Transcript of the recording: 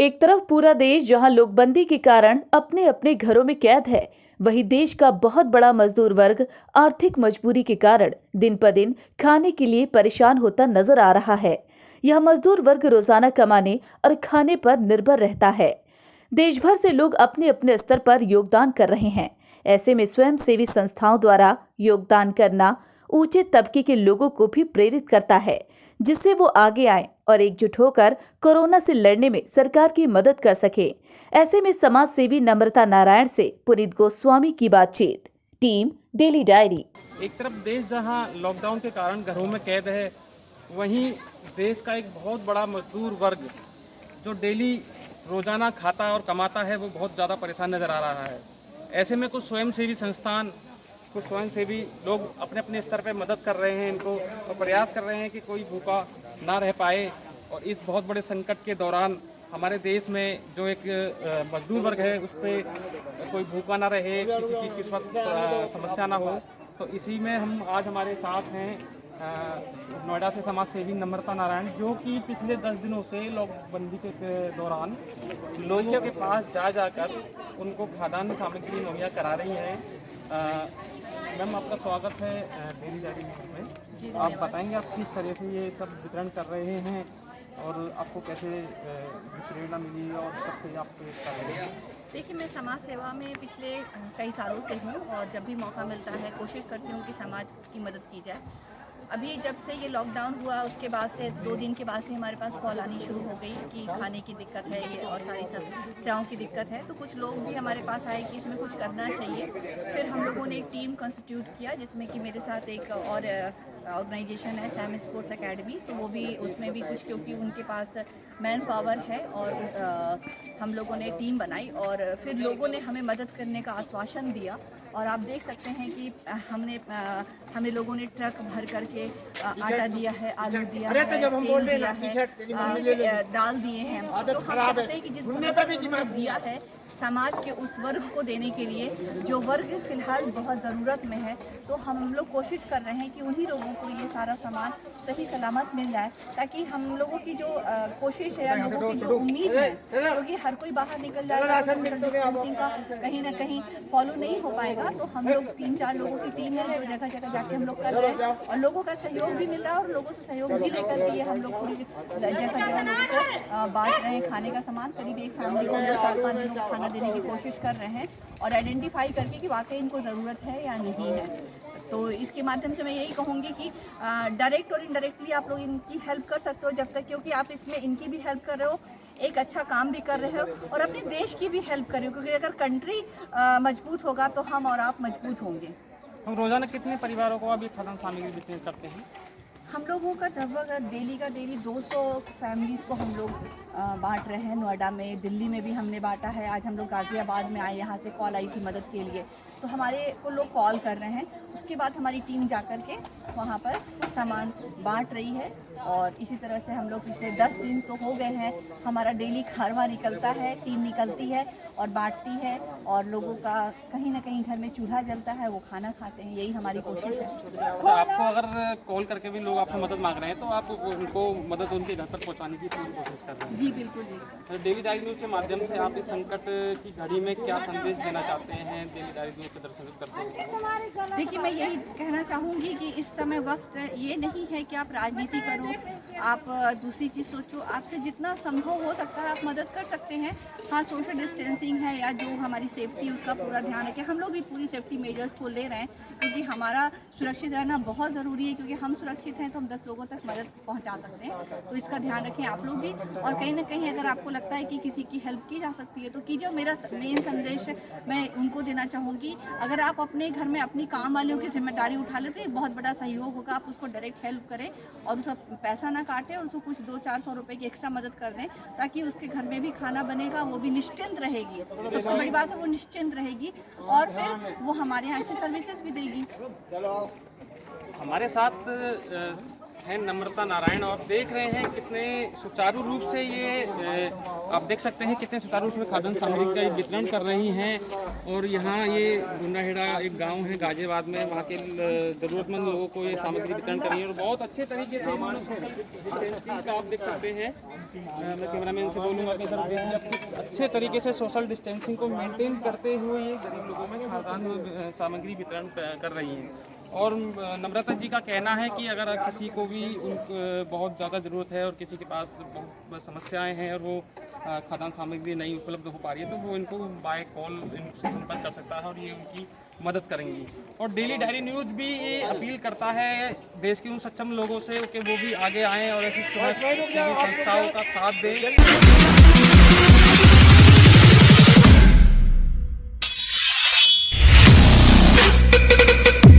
एक तरफ पूरा देश जहां लोकबंदी के कारण अपने अपने घरों में कैद है, वहीं देश का बहुत बड़ा मजदूर वर्ग आर्थिक मजबूरी के कारण दिन प दिन खाने के लिए परेशान होता नजर आ रहा है। यह मजदूर वर्ग रोजाना कमाने और खाने पर निर्भर रहता है। देश भर से लोग अपने अपने स्तर पर योगदान कर रहे हैं। ऐसे में स्वयंसेवी संस्थाओं द्वारा योगदान करना ऊंचे तबके के लोगों को भी प्रेरित करता है, जिससे वो आगे आए और एकजुट होकर कोरोना से लड़ने में सरकार की मदद कर सके। ऐसे में समाज सेवी नम्रता नारायण से पुनीत गोस्वामी की बातचीत। Team daily diary. एक तरफ देश जहां लॉकडाउन के कारण घरों में कैद है, वहीं देश का एक बहुत बड़ा मजदूर वर्ग जो डेली रोजाना खाता और कमाता है, वो बहुत ज़्यादा परेशान नज़र आ रहा है। ऐसे में कुछ स्वयंसेवी संस्थान, कुछ स्वयंसेवी लोग अपने अपने स्तर पर मदद कर रहे हैं इनको, और प्रयास कर रहे हैं कि कोई भूखा ना रह पाए। और इस बहुत बड़े संकट के दौरान हमारे देश में जो एक मजदूर वर्ग है, उस पर कोई भूखा ना रहे, किसी चीज़ की समस्या ना हो। तो इसी में हम आज हमारे साथ हैं नोएडा से समाज सेवी नम्रता नारायण, जो कि पिछले 10 दिनों से लॉकबंदी के दौरान लोगों के पास जा जाकर उनको खाद्यान्न सामग्री मुहैया करा रही हैं। मैम, आपका स्वागत है डेली डायरी में। आप बताएंगे आप किस तरह से ये सब वितरण कर रहे हैं और आपको कैसे प्रेरणा मिली और कब से आप कर रहे हैं? देखिए, मैं समाज सेवा में पिछले कई सालों से हूँ और जब भी मौका मिलता है कोशिश करती हूँ कि समाज की मदद की जाए। अभी जब से ये लॉकडाउन हुआ उसके बाद से 2 दिन के बाद से हमारे पास कॉल आनी शुरू हो गई कि खाने की दिक्कत है ये और सारी समस्याओं की दिक्कत है। तो कुछ लोग भी हमारे पास आए कि इसमें कुछ करना चाहिए। फिर हम लोगों ने एक टीम कंस्टिट्यूट किया, जिसमें कि मेरे साथ एक और ऑर्गेनाइजेशन है सैम स्पोर्ट्स एकेडमी, तो वो भी उसमें भी कुछ, क्योंकि उनके पास मैन पावर है, और हम लोगों ने टीम बनाई और फिर लोगों ने हमें मदद करने का आश्वासन दिया। और आप देख सकते हैं कि हमें लोगों ने ट्रक भर करके आटा दिया है, आलू दिया है, तेल दिया है, दाल दिए हैं। तो हम चाहते हैं कि जितना दिया है समाज के उस वर्ग को देने के लिए जो वर्ग फिलहाल बहुत ज़रूरत में है, तो हम लोग कोशिश कर रहे हैं कि उन्हीं लोगों को ये सारा सामान सही सलामत मिल जाए, ताकि हम लोगों की जो कोशिश है या लोगों की जो उम्मीद है, क्योंकि हर कोई बाहर निकल जाएगा तो सोशल डिस्टेंसिंग का कहीं ना कहीं फॉलो नहीं हो पाएगा। तो हम लोग 3-4 लोगों की टीम है जो जगह जगह जाके हम लोग कर रहे हैं और लोगों का सहयोग भी मिल रहा है, और लोगों से सहयोग भी लेकर के ये हम लोग पूरी जगह जगह लोगों को बांट रहे हैं खाने का सामान। करीब एक फैमिली को 4-5 दिनों का खाना देने की कोशिश कर रहे हैं और आइडेंटिफाई करके कि वाकई इनको ज़रूरत है या नहीं है। तो इसके माध्यम से मैं यही कहूँगी कि डायरेक्ट और इनडायरेक्टली आप लोग इनकी हेल्प कर सकते हो जब तक, क्योंकि आप इसमें इनकी भी हेल्प कर रहे हो, एक अच्छा काम भी कर रहे हो और अपने देश की भी हेल्प कर रहे हो, क्योंकि अगर कंट्री मजबूत होगा तो हम और आप मजबूत होंगे। हम रोजाना कितने परिवारों को अभी खाद्यान्न सामग्री वितरण करते हैं? हम लोगों का लगभग डेली 200 फैमिलीज़ को हम लोग बांट रहे हैं। नोएडा में, दिल्ली में भी हमने बांटा है। आज हम लोग गाज़ियाबाद में आए, यहाँ से कॉल आई थी मदद के लिए, तो हमारे को लोग कॉल कर रहे हैं। उसके बाद हमारी टीम जा कर के वहाँ पर सामान बांट रही है और इसी तरह से हम लोग पिछले 10 दिन तो हो गए हैं। हमारा डेली खारवा निकलता है, टीम निकलती है और बांटती है, और लोगों का कहीं ना कहीं घर में चूल्हा जलता है, वो खाना खाते हैं, यही हमारी कोशिश है। अच्छा, आपको अगर कॉल करके भी लोग आपसे मदद मांग रहे हैं तो आप उनको मदद उनके घर तक पहुंचाने की पूरी कोशिश कर रहे हैं? जी बिल्कुल जी। डेली डायरी न्यूज़ के माध्यम से आप इस संकट की घड़ी में क्या संदेश देना चाहते हैं डेली डायरी न्यूज़ के दर्शक करते हैं? देखिए, मैं यही कहना चाहूँगी कि इस समय वक्त ये नहीं है कि आप राजनीति करो, आप दूसरी चीज़ सोचो। आपसे जितना संभव हो सकता है आप मदद कर सकते हैं। हाँ, सोशल डिस्टेंसिंग है या जो हमारी सेफ्टी, उसका पूरा ध्यान रखें। हम लोग भी पूरी सेफ्टी मेजर्स को ले रहे हैं, क्योंकि हमारा सुरक्षित रहना बहुत ज़रूरी है, क्योंकि हम सुरक्षित हैं तो हम 10 लोगों तक मदद पहुंचा सकते हैं। तो इसका ध्यान रखें आप लोग भी, और कहीं ना कहीं अगर आपको लगता है कि किसी की हेल्प की जा सकती है तो कीजिए। मेरा मेन संदेश मैं उनको देना चाहूँगी, अगर आप अपने घर में अपनी काम वालों की जिम्मेदारी उठा लेते हैं, बहुत बड़ा सहयोग होगा। आप उसको डायरेक्ट हेल्प करें और उसका पैसा ना काटें, और उसको कुछ 200-400 रुपये की एक्स्ट्रा मदद कर दें, ताकि उसके घर में भी खाना बनेगा, वो भी निश्चिंत रहेगी। सबसे बड़ी बात है वो निश्चिंत रहेगी, और फिर वो हमारे यहाँ अच्छी सर्विसेज भी देगी। हमारे साथ हैं नम्रता नारायण, और देख रहे हैं कितने सुचारू रूप से ये आप देख सकते हैं कितने सुचारू रूप से खाद्यान्न सामग्री का वितरण कर रही हैं। और यहाँ ये गुंडाहेड़ा एक गांव है गाजियाबाद में, वहाँ के ज़रूरतमंद लोगों को ये सामग्री वितरण कर रही है और बहुत अच्छे तरीके से इन्होंने सोशल डिस्टेंसिंग का आप देख सकते हैं। मैं कैमरामैन से बोलूँगा कि सर अच्छे तरीके से सोशल डिस्टेंसिंग को मेंटेन करते हुए ये गरीब लोगों में खाद्यान्न सामग्री वितरण कर रही हैं। और नम्रता जी का कहना है कि अगर किसी को भी बहुत ज़्यादा ज़रूरत है और किसी के पास बहुत समस्याएं हैं और वो खाद्यान्न सामग्री नहीं उपलब्ध हो पा रही है तो वो इनको बाय कॉल इनसे संपर्क कर सकता है और ये उनकी मदद करेंगी। और डेली डायरी न्यूज़ भी ये अपील करता है देश के उन सक्षम लोगों से कि वो भी आगे आएँ और ऐसी संस्थाओं का साथ दें।